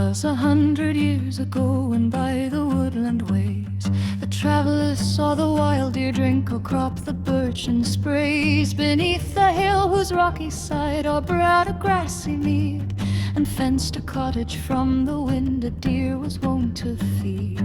'Twas 100 years ago, and by the woodland ways the travelers saw the wild deer drink or crop the birch and sprays. Beneath the hill whose rocky side o'erbrowed a grassy mead, and fenced a cottage from the wind a deer was wont to feed.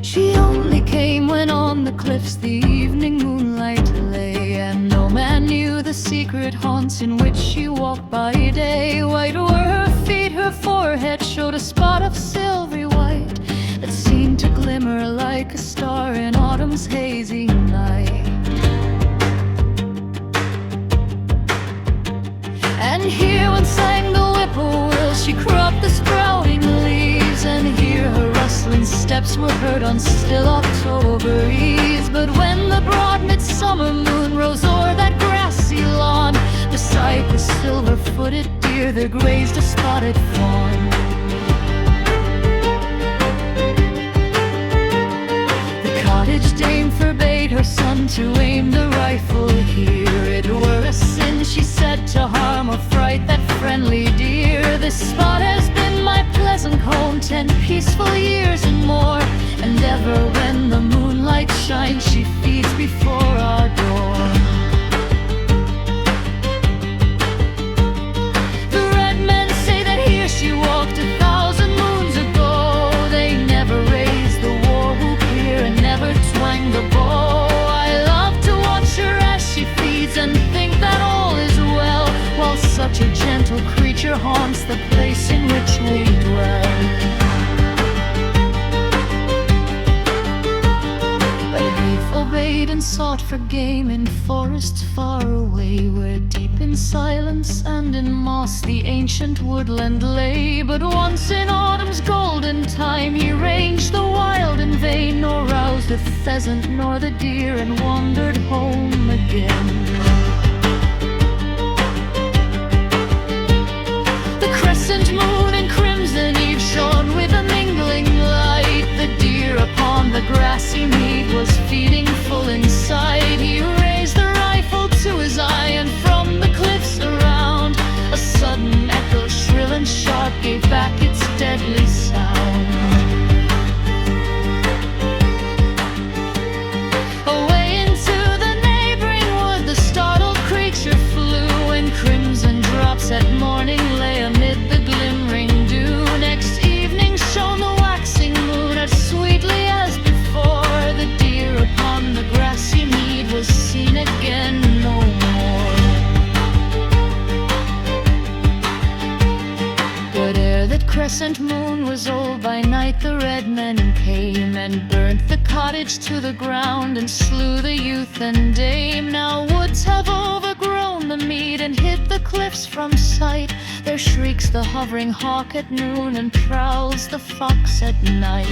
She only came when on the cliffs the evening moonlight lay, and no man knew the secret haunts in which she walked by day. White were her feet, her forehead showed a spot of silvery white that seemed to glimmer like a star in autumn's hazy night. And here when sang the whippoorwill she cropped the sprouting leaves, and here her rustling steps were heard on still October eves. But when the broad midsummer moon rose o'er that grassy lawn, beside the silver-footed deer there grazed a spotted fawn. The cottage dame forbade her son to aim the rifle here. It were a sin, she said, to harm or fright that friendly deer. This spot has been my pleasant home 10 peaceful years and more, and ever when the moonlight shines she feeds before our door. The red men say that here she walked 1,000 moons ago. They never raised the war whoop here and never twanged the bow. I love to watch her as she feeds and think that all is well, while such a gentle creature haunts the place in which we dwell. Obeyed and sought for game in forests far away, where deep in silence and in moss the ancient woodland lay. But once in autumn's golden time he ranged the wild in vain, nor roused the pheasant nor the deer, and wandered home again. The crescent moon and crimson eve shone with a mingling light. The deer upon the grassy mead was feeding full inside. He raised the rifle to his eye, and from the cliffs around a sudden echo, shrill and sharp, gave back its deadly sound. Away into the neighboring wood the startled creature flew, and crimson drops at morning lay amid the glimmering dew. Next evening shone the waxing moon as sweetly as before. The deer upon the grassy mead was seen again no more. But ere that crescent moon was old, by night the red men came and burnt the cottage to the ground, and slew the youth and dame. Now woods have overgrown the mead and hid the cliffs from sight. There shrieks the hovering hawk at noon, and prowls the fox at night.